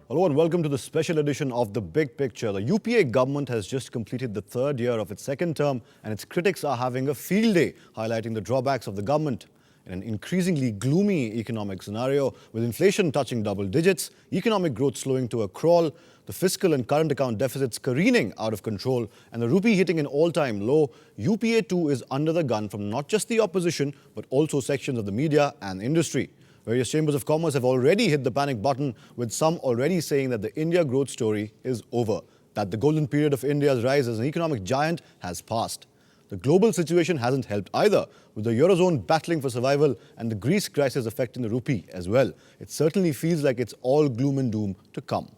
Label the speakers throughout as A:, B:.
A: Hello and welcome to the special edition of The Big Picture. The UPA government has just completed the third year of its second term and its critics are having a field day, highlighting the drawbacks of the government. In an increasingly gloomy economic scenario, with inflation touching double digits, economic growth slowing to a crawl, the fiscal and current account deficits careening out of control, and the rupee hitting an all-time low, UPA too is under the gun from not just the opposition, but also sections of the media and industry. Various chambers of commerce have already hit the panic button, with some already saying that the India growth story is over, that the golden period of India's rise as an economic giant has passed. The global situation hasn't helped either, with the Eurozone battling for survival and the Greece crisis affecting the rupee as well. It certainly feels like it's all gloom and doom to come.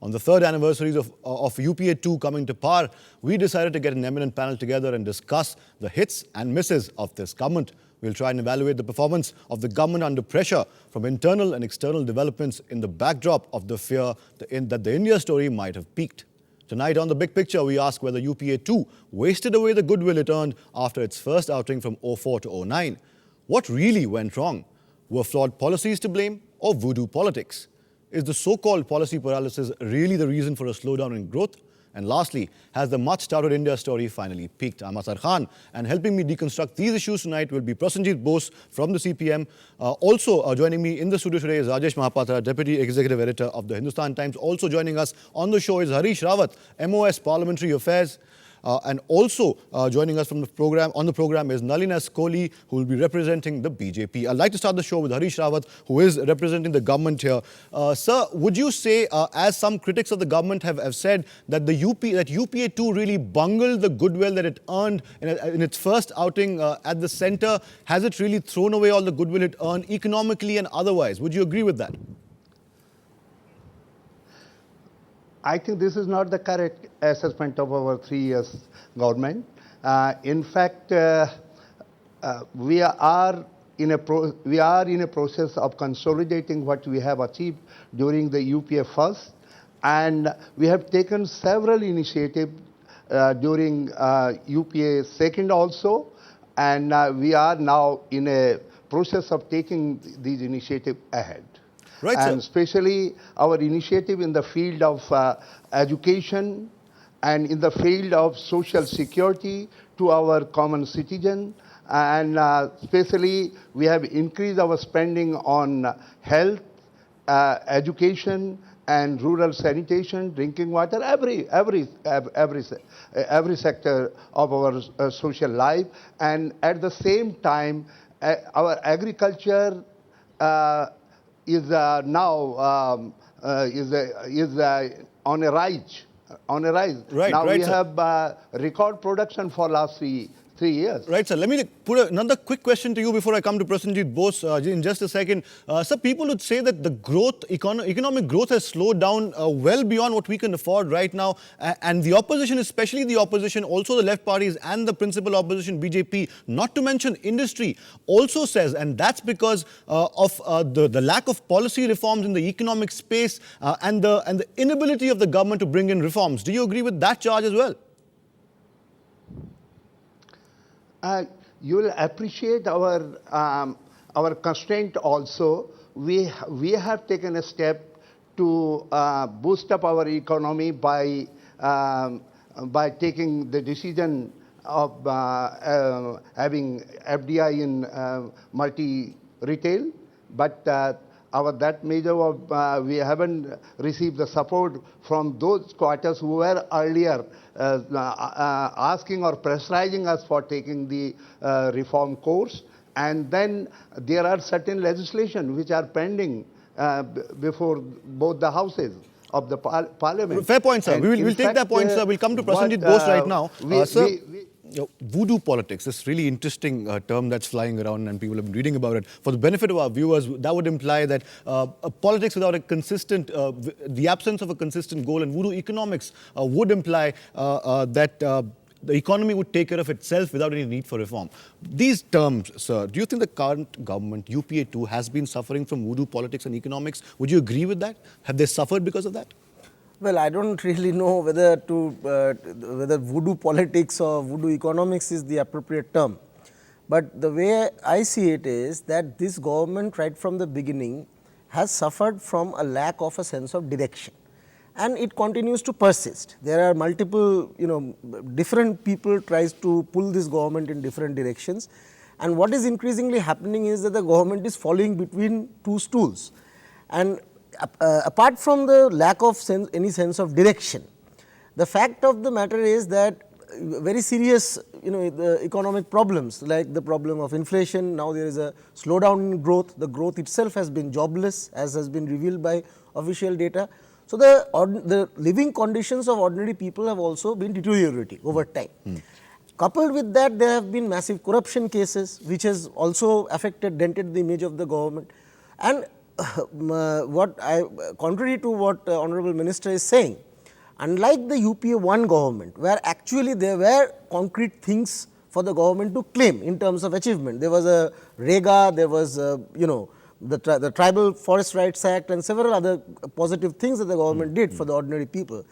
A: On the third anniversary of UPA 2 coming to power, we decided to get an eminent panel together and discuss the hits and misses of this government. We'll try and evaluate the performance of the government under pressure from internal and external developments in the backdrop of the fear that the India story might have peaked. Tonight on The Big Picture, we ask whether UPA 2 wasted away the goodwill it earned after its first outing from 04 to 09. What really went wrong? Were flawed policies to blame or voodoo politics? Is the so-called policy paralysis really the reason for a slowdown in growth? And lastly, has the much-touted India story finally peaked? I'm Athar Khan, and helping me deconstruct these issues tonight will be Prasenjit Bose from the CPM. Also joining me in the studio today is Rajesh Mahapatra, Deputy Executive Editor of the Hindustan Times. Also joining us on the show is Harish Rawat, MOS Parliamentary Affairs. And also joining us from the program is Nalin as kohli, who will be representing the BJP. I'd like to start the show with Harish Rawat, who is representing the government here. Sir, would you say, as some critics of the government have said, that UPA 2 really bungled the goodwill that it earned in its first outing at the centre? Has it really thrown away all the goodwill it earned economically and otherwise? Would you agree with that?
B: I think this is not the correct assessment of our 3 years government. In fact, we are in a process of consolidating what we have achieved during the UPA first, and we have taken several initiatives during UPA second also, and we are now in a process of taking these initiatives ahead.
A: Right,
B: and
A: sir.
B: especially our initiative in the field of education and in the field of social security to our common citizen. And especially we have increased our spending on health, education and rural sanitation, drinking water, every sector of our social life. And at the same time, our agriculture is now on a rise.
A: Right,
B: now
A: right,
B: we
A: sir.
B: have record production for last three years.
A: Right, sir. Let me put another quick question to you before I come to Prasenjit Bose in just a second. Sir, people would say that the economic growth has slowed down well beyond what we can afford right now. And the opposition, especially the opposition, also the left parties and the principal opposition, BJP, not to mention industry, also says, and that's because of the lack of policy reforms in the economic space and the inability of the government to bring in reforms. Do you agree with that charge as well?
B: You will appreciate our constraint also. We have taken a step to boost up our economy by taking the decision of having FDI in multi-retail, but that measure of we haven't received the support from those quarters who were earlier asking or pressurizing us for taking the reform course. And then there are certain legislation which are pending before both the houses of the parliament.
A: Fair point, sir. We'll take that point, sir. We'll come to Prasenjit Bose right now. Sir, voodoo politics, this really interesting term that's flying around and people have been reading about it. For the benefit of our viewers, that would imply that politics without a consistent, the absence of a consistent goal, and voodoo economics would imply that the economy would take care of itself without any need for reform. These terms, sir, do you think the current government, UPA 2, has been suffering from voodoo politics and economics? Would you agree with that? Have they suffered because of that?
C: Well, I don't really know whether voodoo politics or voodoo economics is the appropriate term. But the way I see it is that this government right from the beginning has suffered from a lack of a sense of direction. and it continues to persist. There are multiple, different people tries to pull this government in different directions, and what is increasingly happening is that the government is falling between two stools. And apart from the lack of any sense of direction, the fact of the matter is that very serious, the economic problems like the problem of inflation. Now there is a slowdown in growth. The growth itself has been jobless, as has been revealed by official data. So the living conditions of ordinary people have also been deteriorating over time. Coupled with that, there have been massive corruption cases, which has also dented the image of the government. And contrary to what Honorable Minister is saying, unlike the UPA 1 government, where actually there were concrete things for the government to claim in terms of achievement. There was a REGA, there was the Tribal Forest Rights Act and several other positive things that the government did for the ordinary people.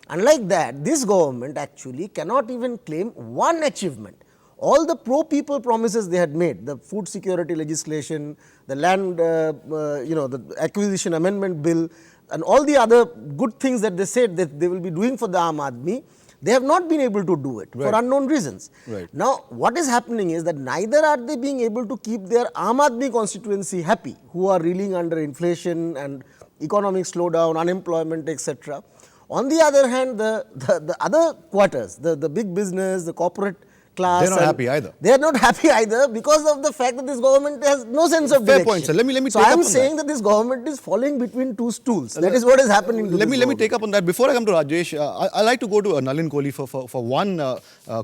C: Unlike that, this government actually cannot even claim one achievement. All the pro-people promises they had made, the food security legislation, the land, the acquisition amendment bill, and all the other good things that they said that they will be doing for the Aam Aadmi, they have not been able to do it for unknown reasons. Now, what is happening is that neither are they being able to keep their Aam Aadmi constituency happy, who are reeling under inflation and economic slowdown, unemployment, etc. On the other hand, the other quarters, the big business, the corporate class,
A: they're not happy either.
C: They are not happy either because of the fact that this government has no sense of direction.
A: Fair point, sir. Let me
C: so
A: take
C: I
A: up
C: am
A: on
C: saying that this government is falling between two stools. That is what is happening.
A: Let me take up on that. Before I come to Rajesh, I like to go to Nalin Kohli for one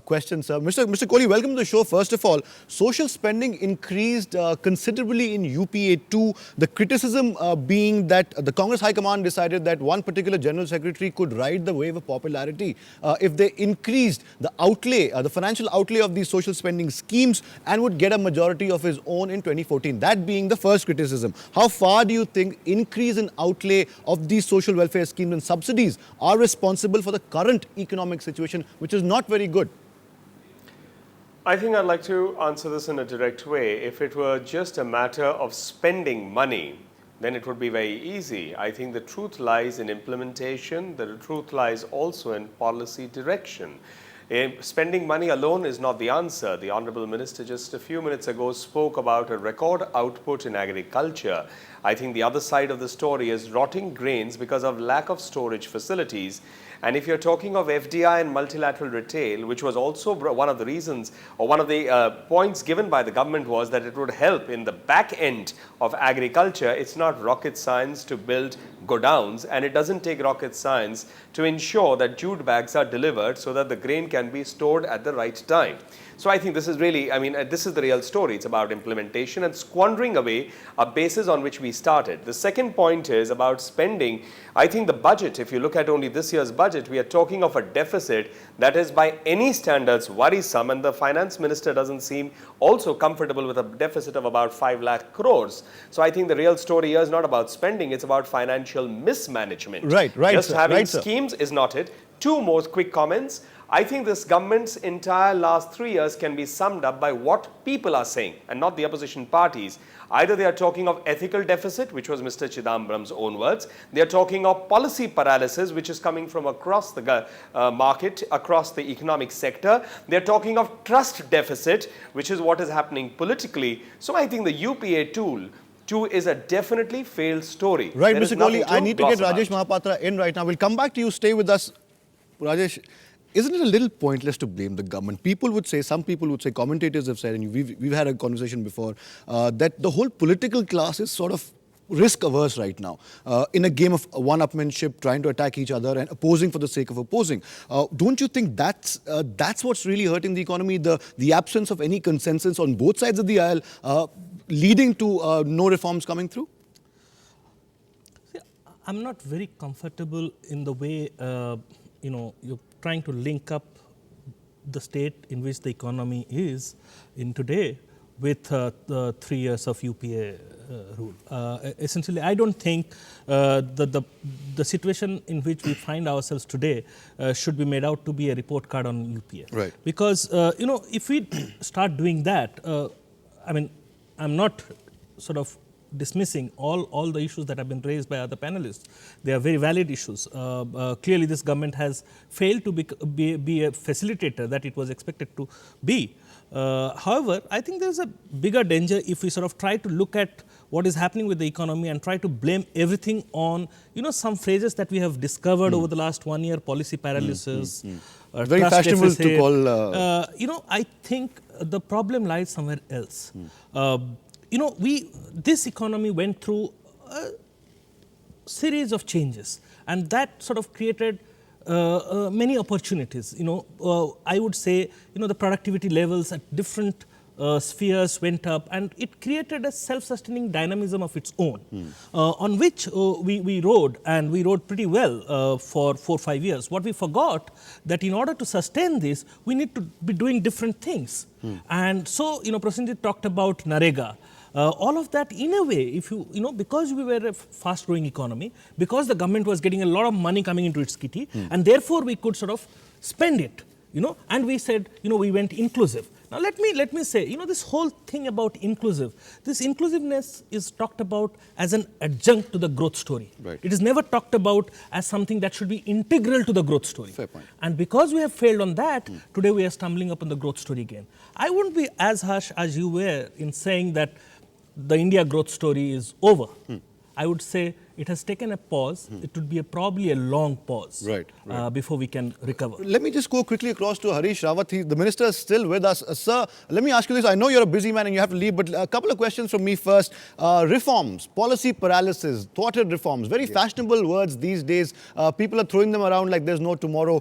A: question, sir. Mr. Kohli, welcome to the show. First of all, social spending increased considerably in UPA 2. The criticism being that the Congress High Command decided that one particular General Secretary could ride the wave of popularity if they increased the outlay, the financial outlay of these social spending schemes and would get a majority of his own in 2014. That being the first criticism. How far do you think increase in outlay of these social welfare schemes and subsidies are responsible for the current economic situation, which is not very good?
D: I think I'd like to answer this in a direct way. If it were just a matter of spending money, then it would be very easy. I think the truth lies in implementation. The truth lies also in policy direction. Spending money alone is not the answer. The Honorable Minister just a few minutes ago spoke about a record output in agriculture. I think the other side of the story is rotting grains because of lack of storage facilities. And if you're talking of FDI and multilateral retail, which was also one of the reasons or one of the points given by the government was that it would help in the back end of agriculture. It's not rocket science to build godowns, and it doesn't take rocket science to ensure that jute bags are delivered so that the grain can be stored at the right time. So I think this is really, this is the real story. It's about implementation and squandering away a basis on which we started. The second point is about spending. I think the budget, if you look at only this year's budget, we are talking of a deficit that is by any standards worrisome, and the finance minister doesn't seem also comfortable with a deficit of about 5 lakh crores. So I think the real story here is not about spending, it's about financial mismanagement.
A: Right,
D: Just having
A: sir.
D: schemes is not it. Two more quick comments. I think this government's entire last 3 years can be summed up by what people are saying and not the opposition parties. Either they are talking of ethical deficit, which was Mr. Chidambaram's own words. They are talking of policy paralysis, which is coming from across the market, across the economic sector. They are talking of trust deficit, which is what is happening politically. So I think the UPA tool is a definitely failed story.
A: Right,
D: There
A: Mr.
D: is nothing
A: Kohli, I
D: to
A: need to
D: gloss
A: get Rajesh
D: about.
A: Mahapatra in right now. We'll come back to you. Stay with us. Rajesh, isn't it a little pointless to blame the government? People would say, some people would say, commentators have said, and we've had a conversation before, that the whole political class is sort of risk averse right now, in a game of one-upmanship, trying to attack each other and opposing for the sake of opposing. Don't you think that's what's really hurting the economy, the absence of any consensus on both sides of the aisle, leading to no reforms coming through?
E: See, I'm not very comfortable in the way, you're trying to link up the state in which the economy is in today with the 3 years of UPA rule. Essentially, I don't think the situation in which we find ourselves today should be made out to be a report card on UPA.
A: Right.
E: Because, if we start doing that, I'm not sort of dismissing all the issues that have been raised by other panelists. They are very valid issues. Clearly, this government has failed to be a facilitator that it was expected to be. However, I think there is a bigger danger if we sort of try to look at what is happening with the economy and try to blame everything on, some phrases that we have discovered over the last 1 year: policy paralysis.
A: Very
E: trust
A: fashionable
E: deficit.
A: to call.
E: I think the problem lies somewhere else. This economy went through a series of changes, and that sort of created many opportunities. I would say, the productivity levels at different spheres went up, and it created a self-sustaining dynamism of its own, on which we rode, and we rode pretty well for 4 or 5 years. What we forgot, that in order to sustain this, we need to be doing different things. And so, Prasenjit talked about Narega. All of that, in a way, because we were a fast-growing economy, because the government was getting a lot of money coming into its kitty, and therefore we could sort of spend it, and we said, we went inclusive. Now, let me say, this whole thing about this inclusiveness is talked about as an adjunct to the growth story.
A: Right.
E: It is never talked about as something that should be integral to the growth story.
A: Fair point.
E: And because we have failed on that, today we are stumbling upon the growth story again. I wouldn't be as harsh as you were in saying that the India growth story is over. I would say it has taken a pause. It would be probably a long pause before we can recover.
A: Let me just go quickly across to Harish Rawat. The minister is still with us. Sir, let me ask you this. I know you're a busy man and you have to leave, but a couple of questions from me first. Reforms, policy paralysis, thwarted reforms, very fashionable words these days. People are throwing them around like there's no tomorrow.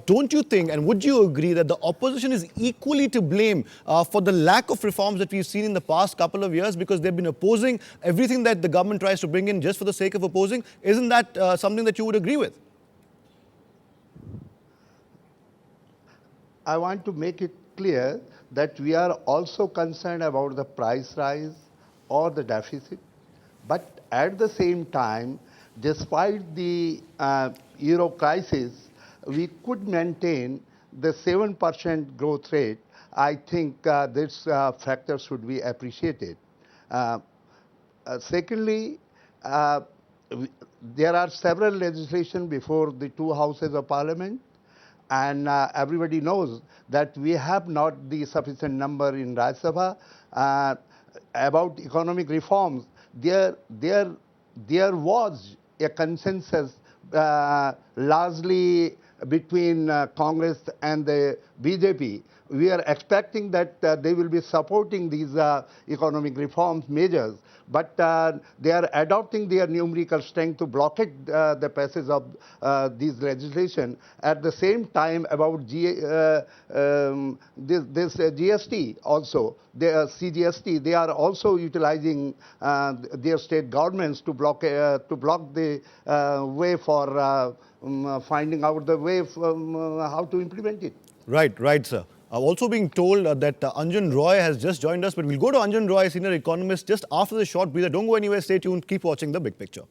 A: Don't you think, and would you agree, that the opposition is equally to blame for the lack of reforms that we've seen in the past couple of years, because they've been opposing everything that the government tries to bring in just for the sake of opposing? Isn't that something that you would agree with?
B: I want to make it clear that we are also concerned about the price rise or the deficit. But at the same time, despite the euro crisis, we could maintain the 7% growth rate. I think this factor should be appreciated. Secondly, there are several legislation before the two houses of parliament, and everybody knows that we have not the sufficient number in Rajya Sabha about economic reforms. There was a consensus largely between Congress and the BJP. We are expecting that they will be supporting these economic reforms measures, but they are adopting their numerical strength to blockade the passage of these legislation. At the same time, about this GST also, the CGST, they are also utilizing their state governments to block the way for finding out the way how to implement it.
A: Right, sir. Also being told that Anjun Roy has just joined us, but we'll go to Anjun Roy, senior economist, just after the short breather. Don't go anywhere, stay tuned, keep watching The Big Picture.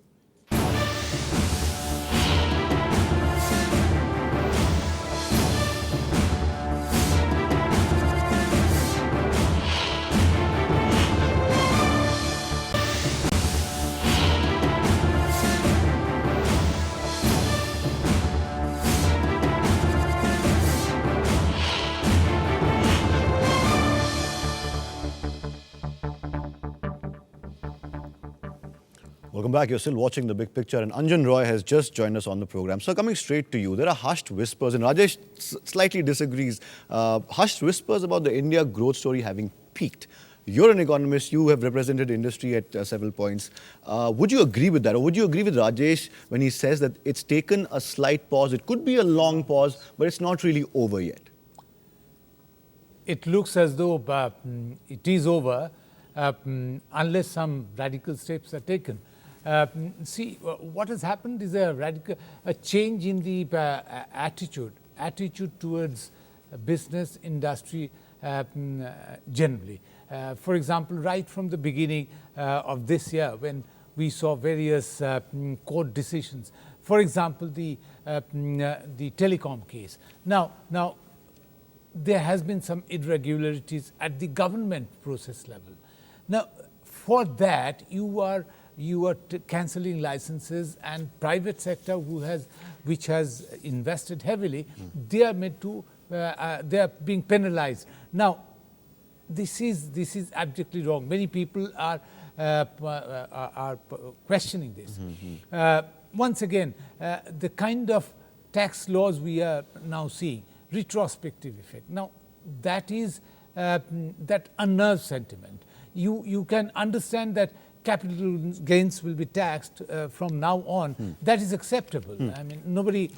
A: Welcome back. You're still watching The Big Picture, and Anjun Roy has just joined us on the program. So coming straight to you, there are hushed whispers, and Rajesh slightly disagrees, hushed whispers about the India growth story having peaked. You're an economist, you have represented industry at several points. Would you agree with that, or would you agree with Rajesh when he says that it's taken a slight pause? It could be a long pause, but it's not really over yet.
F: It looks as though it is over unless some radical steps are taken. See, what has happened is a change in the attitude towards business, industry generally. For example, right from the beginning of this year, when we saw various court decisions, for example, the telecom case. Now, there has been some irregularities at the government process level. Now, for that, you are cancelling licenses, and private sector which has invested heavily, they are made to they are being penalized. Now, this is abjectly wrong. Many people are questioning this. Once again, the kind of tax laws we are now seeing, retrospective effect. Now, that unnerves sentiment. You can understand that capital gains will be taxed from now on. That is acceptable. I mean, nobody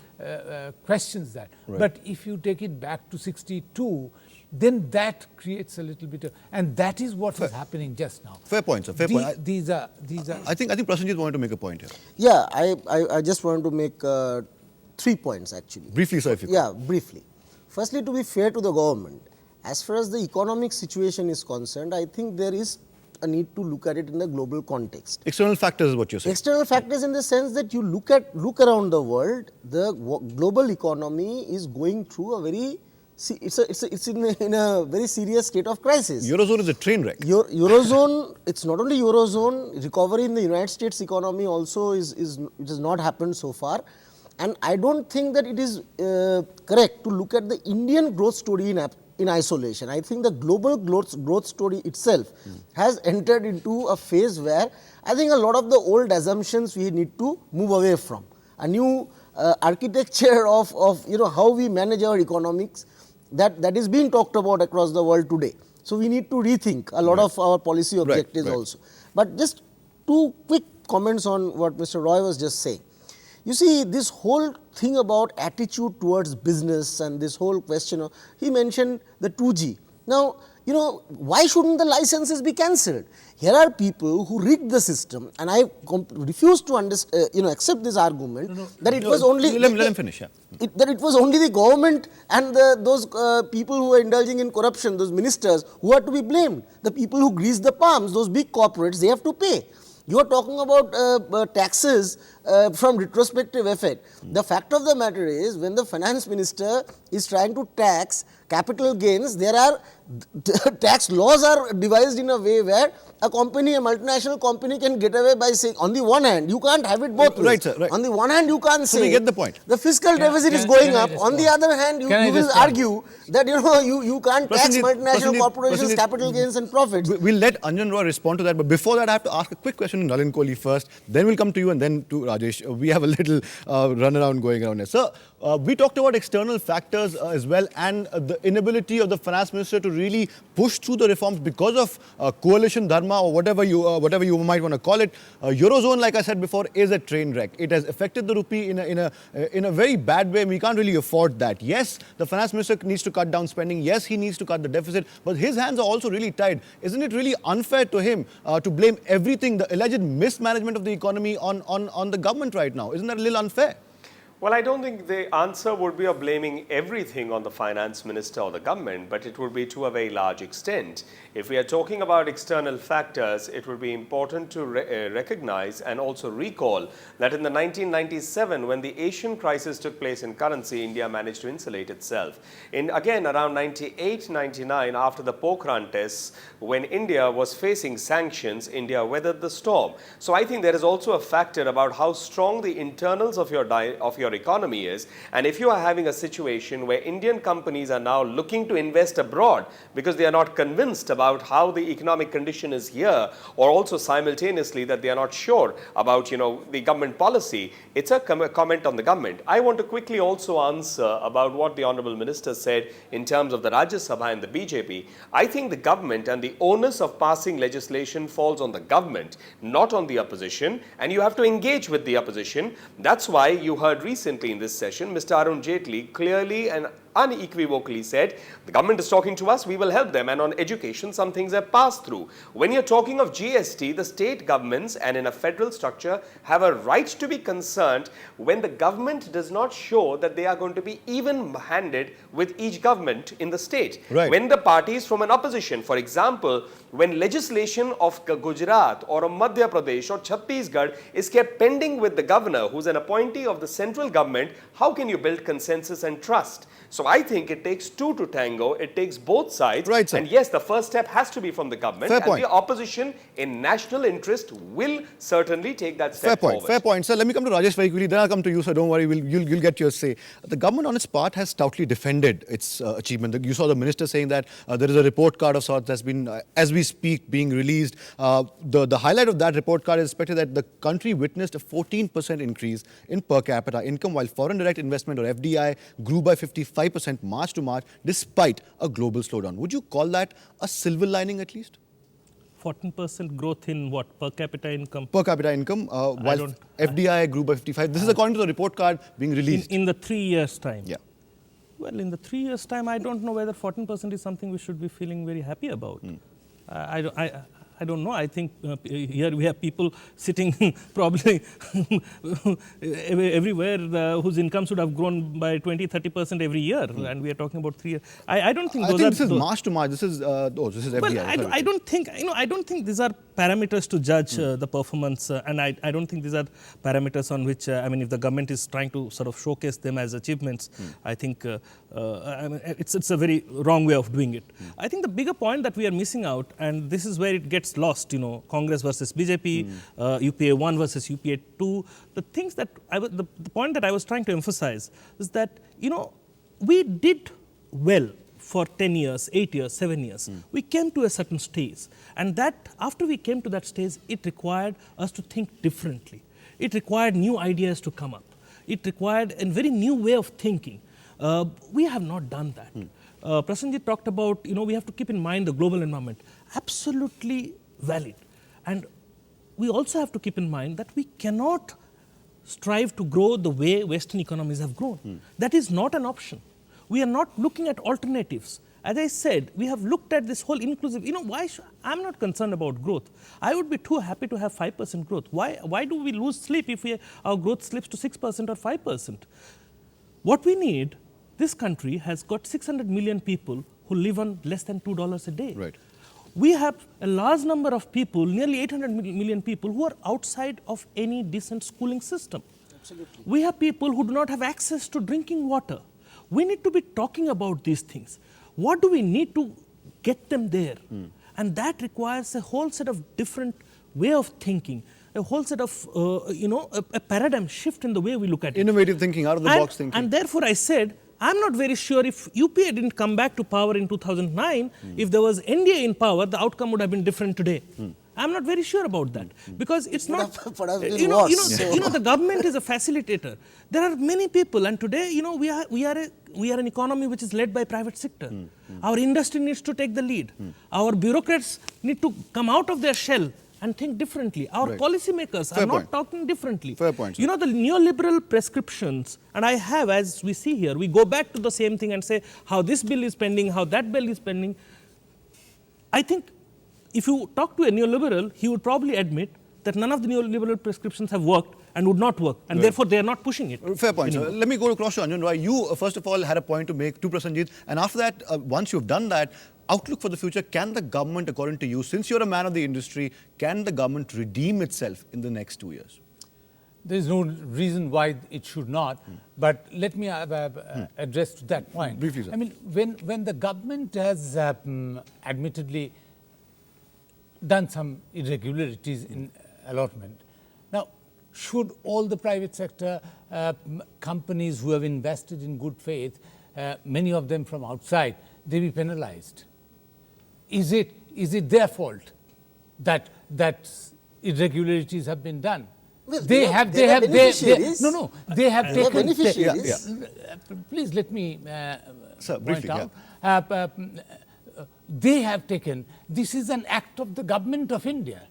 F: questions that.
A: Right.
F: But if you take it back to 62, then that creates a little bit of, and that is what is happening just now.
A: Fair point, sir. Fair point.
F: These are.
A: I think Prasenjit wanted to make a point here.
C: Yeah, I just wanted to make 3 points actually.
A: Briefly, sir, if you could.
C: Yeah, briefly. Firstly, to be fair to the government, as far as the economic situation is concerned, I think there is a need to look at it in a global context.
A: External factors is what you're saying.
C: External factors in the sense that you look around the world, the global economy is going through a very, it's in a very serious state of crisis.
A: Eurozone is a train wreck.
C: Eurozone, it's not only Eurozone, recovery in the United States economy also it has not happened so far. And I don't think that it is correct to look at the Indian growth story in isolation. I think the global growth story itself has entered into a phase where I think a lot of the old assumptions we need to move away from. A new architecture of how we manage our economics that is being talked about across the world today. So we need to rethink a lot of our policy objectives also. But just 2 quick comments on what Mr. Roy was just saying. You see, this whole thing about attitude towards business and this whole question of, he mentioned the 2G. Now, why shouldn't the licenses be cancelled? Here are people who rigged the system, and I refuse to accept this argument that it was only...
A: Let him finish, yeah.
C: That it was only the government and those people who were indulging in corruption, those ministers, who are to be blamed. The people who grease the palms, those big corporates, they have to pay. You are talking about taxes from retrospective effect. The fact of the matter is, when the finance minister is trying to tax capital gains, there are tax laws are devised in a way where a multinational company can get away by saying, on the one hand, you can't have it both ways.
A: Right, sir, right.
C: On the one hand, you can't say,
A: we get the point.
C: The fiscal deficit is going up. On the other hand, you will argue that you can't tax multinational corporations, capital gains and profits.
A: We'll let Anjun Roy respond to that, but before that, I have to ask a quick question to Nalin Kohli first. Then we'll come to you, and then to Rajesh. We have a little runaround going around here. Sir, we talked about external factors as well, and the inability of the finance minister to really push through the reforms because of coalition dharma or whatever you might want to call it. Eurozone, like I said before, is a train wreck. It has affected the rupee in a very bad way, and we can't really afford that. Yes, the finance minister needs to cut down spending. Yes, he needs to cut the deficit, but his hands are also really tied. Isn't it really unfair to him to blame everything, the alleged mismanagement of the economy on the government right now? Isn't that a little unfair?
D: Well, I don't think the answer would be of blaming everything on the finance minister or the government, but it would be to a very large extent. If we are talking about external factors, it would be important to recognize and also recall that in the 1997, when the Asian crisis took place in currency, India managed to insulate itself. Again, around 98, 99, after the Pokhran tests, when India was facing sanctions, India weathered the storm. So I think there is also a factor about how strong the internals of your economy is, and if you are having a situation where Indian companies are now looking to invest abroad because they are not convinced about how the economic condition is here, or also simultaneously that they are not sure about the government policy, it's a comment on the government. I want to quickly also answer about what the Honourable Minister said in terms of the Rajya Sabha and the BJP. I think the government and the onus of passing legislation falls on the government, not on the opposition, and you have to engage with the opposition. That's why you heard recently in this session, Mr. Arun Jaitley clearly and unequivocally said, the government is talking to us, we will help them, and on education some things have passed through. When you're talking of GST, the state governments and in a federal structure have a right to be concerned when the government does not show that they are going to be even-handed with each government in the state.
A: Right.
D: When the parties from an opposition, for example, when legislation of Gujarat or of Madhya Pradesh or Chhattisgarh is kept pending with the governor, who's an appointee of the central government, how can you build consensus and trust? So I think it takes two to tango. It takes both sides.
A: Right, sir.
D: And yes, the first step has to be from the government.
A: Fair
D: and
A: point.
D: the opposition in national interest will certainly take that step forward.
A: Fair point. Sir, let me come to Rajesh very quickly. Then I'll come to you, so don't worry. You'll get your say. The government on its part has stoutly defended its achievement. You saw the minister saying that there is a report card of sorts that's been, as we speak, being released. The highlight of that report card is expected that the country witnessed a 14% increase in per capita income, while foreign direct investment or FDI grew by 55% March to March, despite a global slowdown. Would you call that a silver lining at least?
E: 14% growth in what? Per capita income?
A: Per capita income, while FDI grew by 55. This is according to the report card being released.
E: In the 3 years' time?
A: Yeah.
E: Well, in the 3 years' time, I don't know whether 14% is something we should be feeling very happy about. I don't know. I think here we have people sitting probably everywhere whose incomes would have grown by 20-30% every year, and we are talking about 3 years. I don't think those
A: this is March to March. This is FDI.
E: Well, I don't think I don't think these are parameters to judge the performance, and I don't think these are parameters on which I mean, if the government is trying to sort of showcase them as achievements, I think I mean, it's a very wrong way of doing it. I think the bigger point that we are missing out, and this is where it gets lost, Congress versus BJP, UPA 1 versus UPA 2. The things that the point that I was trying to emphasize is that, we did well for 10 years, 8 years, 7 years. We came to a certain stage, and that after we came to that stage, it required us to think differently. It required new ideas to come up. It required a very new way of thinking. We have not done that. Prasenjit talked about, we have to keep in mind the global environment. Absolutely valid. And we also have to keep in mind that we cannot strive to grow the way Western economies have grown. That is not an option. We are not looking at alternatives. As I said, we have looked at this whole inclusive, I'm not concerned about growth. I would be too happy to have 5% growth. Why do we lose sleep if our growth slips to 6% or 5%? What we need, this country has got 600 million people who live on less than $2 a day.
A: Right.
E: We have a large number of people, nearly 800 million people, who are outside of any decent schooling system. Absolutely. We have people who do not have access to drinking water. We need to be talking about these things. What do we need to get them there? And that requires a whole set of different way of thinking, a whole set of, a paradigm shift in the way we look at it.
A: Innovative thinking, out-of-the-box thinking.
E: And therefore, I said, I'm not very sure if UPA didn't come back to power in 2009, if there was NDA in power, the outcome would have been different today. I'm not very sure about that, because it's not, the government is a facilitator. There are many people, and today, we are an economy which is led by private sector. Our industry needs to take the lead. Our bureaucrats need to come out of their shell and think differently. Our policymakers are not talking differently.
A: Fair point.
E: The neoliberal prescriptions, and I have, as we see here, we go back to the same thing and say how this bill is pending, how that bill is pending. I think if you talk to a neoliberal, he would probably admit that none of the neoliberal prescriptions have worked and would not work, and therefore they are not pushing it.
A: Fair point. Sir. Let me go across to Anjun. Right? You, first of all, had a point to make to Prasenjit, and after that, once you've done that, outlook for the future, can the government, according to you, since you're a man of the industry, can the government redeem itself in the next 2 years?
F: There is no reason why it should not, but let me address to that point.
A: Briefly, sir.
F: I mean, when the government has admittedly done some irregularities in allotment, now, should all the private sector companies who have invested in good faith, many of them from outside, they be penalized? Is it their fault that irregularities have been done?
C: Well,
F: they have taken.
C: Beneficiaries.
F: Please let me
A: Sir,
F: point
A: briefly,
F: out. They have taken. This is an act of the government of India,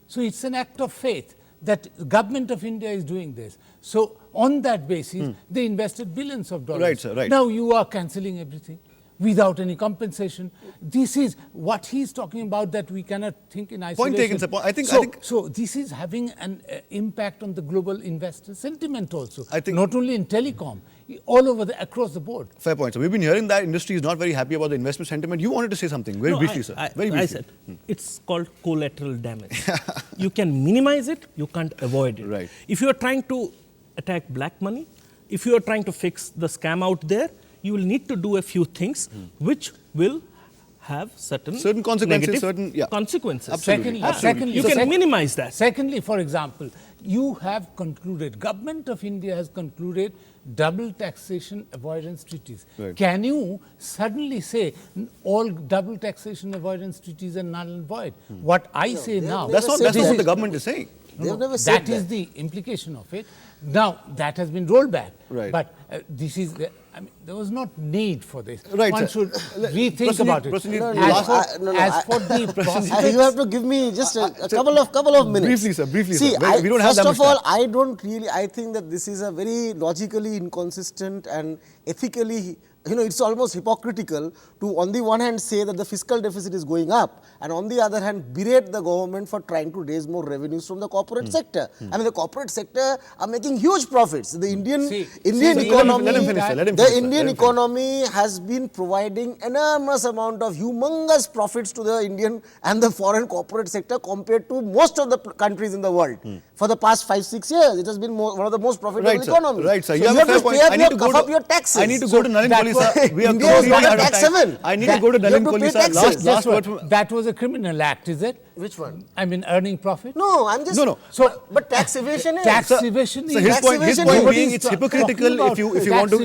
F: so it's an act of faith that the government of India is doing this. So on that basis, they invested billions of dollars.
A: Right, sir. Right.
F: Now you are cancelling everything without any compensation. This is what he's talking about, that we cannot think in isolation.
A: Point taken, sir. I think
F: so this is having an impact on the global investor sentiment also.
A: I think,
F: not only in telecom, all over across the board.
A: Fair point. So we've been hearing that industry is not very happy about the investment sentiment. You wanted to say something very briefly, sir. Very briefly.
E: I said it's called collateral damage. You can minimize it, you can't avoid it.
A: Right.
E: If you are trying to attack black money, if you are trying to fix the scam out there, you will need to do a few things which will have certain
A: consequences,
E: negative consequences.
A: Absolutely.
F: Secondly,
E: you can minimize that.
F: Secondly, for example, you have concluded, Government of India has concluded double taxation avoidance treaties.
A: Right.
F: Can you suddenly say all double taxation avoidance treaties are null and void? What I say now...
A: That's not what the government is saying.
C: They've never said
F: that is the implication of it. Now, that has been rolled back.
A: Right.
F: But this is, I mean, there was not need for this.
A: Right,
F: One
A: sir.
F: should rethink about it.
A: As
F: for the prospects,
C: you have to give me just a couple of minutes.
A: Briefly, sir. Briefly,
C: See,
A: sir. We don't have that much
C: first of all,
A: time.
C: I think that this is a very logically inconsistent and ethically, it's almost hypocritical to on the one hand say that the fiscal deficit is going up and on the other hand berate the government for trying to raise more revenues from the corporate sector. I mean, the corporate sector are making huge profits. The Indian economy, the Indian economy has been providing enormous amount of humongous profits to the Indian and the foreign corporate sector compared to most of the countries in the world. For the past 5-6 years, it has been one of the most profitable economies.
A: Right, sir.
C: So you have to pay up your taxes.
A: I need to go to Nalin Kohli, sir. We have
C: India is not a
A: out of
C: tax
A: time.
C: haven.
A: I need to go to Nalin Kohli, sir. Last word from...
F: That was a criminal act, is it?
C: Which one?
F: I mean, earning profit?
C: No, I'm just...
A: No.
F: So,
C: but tax evasion is...
F: Tax evasion is...
A: So his point being it's hypocritical if you want to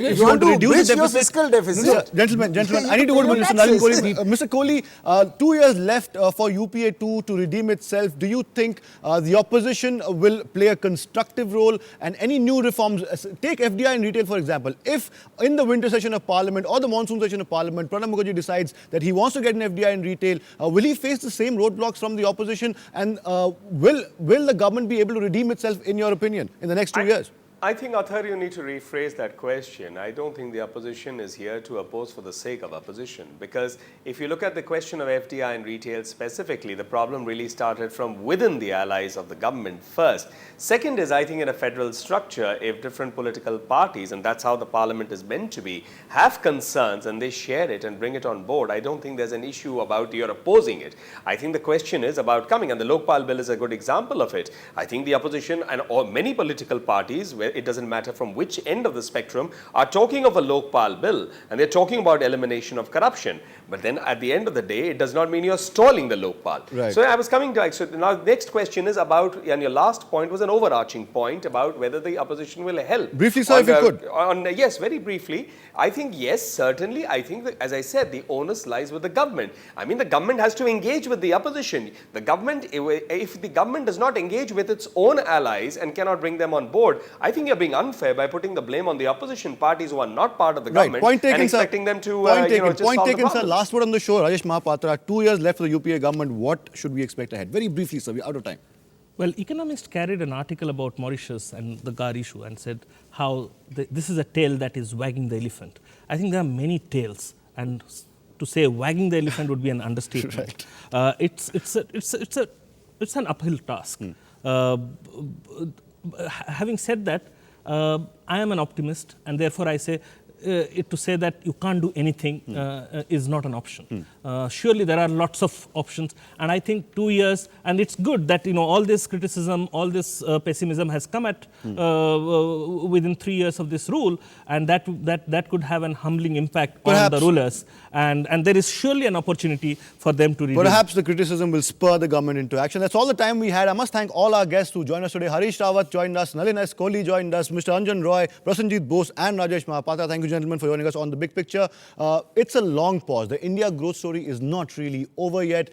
A: reduce the deficit.
C: Fiscal deficit.
A: No, gentlemen, I need to go to Mr. Nalin Kohli. Mr. Kohli, 2 years left for UPA 2 to redeem itself. Do you think the opposition will play a constructive role and any new reforms, take FDI in retail for example, if in the winter session of Parliament or the monsoon session of Parliament, Pranab Mukherjee decides that he wants to get an FDI in retail, will he face the same roadblocks from the opposition and will the government be able to redeem itself in your opinion in the next 2 years?
D: I think, Athar, you need to rephrase that question. I don't think the opposition is here to oppose for the sake of opposition, because if you look at the question of FDI and retail specifically, the problem really started from within the allies of the government first. Second is, I think in a federal structure, if different political parties, and that's how the parliament is meant to be, have concerns and they share it and bring it on board, I don't think there's an issue about you're opposing it. I think the question is about coming, and the Lokpal bill is a good example of it. I think the opposition and many political parties, where it doesn't matter from which end of the spectrum, are talking of a Lokpal bill and they're talking about elimination of corruption. But then at the end of the day, it does not mean you're stalling the Lokpal.
A: Right.
D: So I was coming to, so now the next question is about, and your last point was an overarching point about whether the opposition will help.
A: Briefly, sir, if you could.
D: Yes, very briefly. I think, yes, certainly. I think that, as I said, the onus lies with the government. I mean, the government has to engage with the opposition. The government, if the government does not engage with its own allies and cannot bring them on board, I think you're being unfair by putting the blame on the opposition parties who are not part of the government and expecting them to
A: Point taken, sir. Last word on the show. Rajesh Mahapatra, 2 years left for the UPA government. What should we expect ahead? Very briefly, sir. We're out of time.
E: Well, Economist carried an article about Mauritius and the Gar issue and said how this is a tail that is wagging the elephant. I think there are many tails, and to say wagging the elephant would be an understatement. Right. It's an uphill task. Having said that, I am an optimist, and therefore I say to say that you can't do anything is not an option. Surely there are lots of options, and I think 2 years, and it's good that all this criticism, all this pessimism has come at within 3 years of this rule, and that could have an humbling impact on the rulers, and there is surely an opportunity for them to redeem.
A: Perhaps the criticism will spur the government into action. That's all the time we had. I must thank all our guests who joined us today. Harish Rawat joined us, Nalin Kohli joined us, Mr. Anjun Roy, Prasenjit, Bose and Rajesh Mahapatra. Thank you, gentlemen, for joining us on The Big Picture. It's a long pause. The India growth story is not really over yet.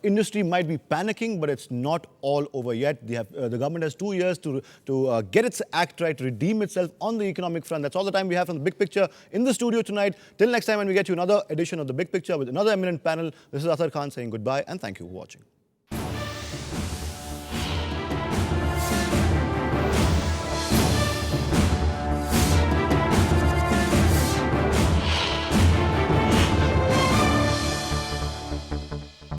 A: Industry might be panicking, but it's not all over yet. The government has 2 years to get its act right, redeem itself on the economic front. That's all the time we have from The Big Picture in the studio tonight. Till next time when we get you another edition of The Big Picture with another eminent panel, this is Athar Khan saying goodbye and thank you for watching.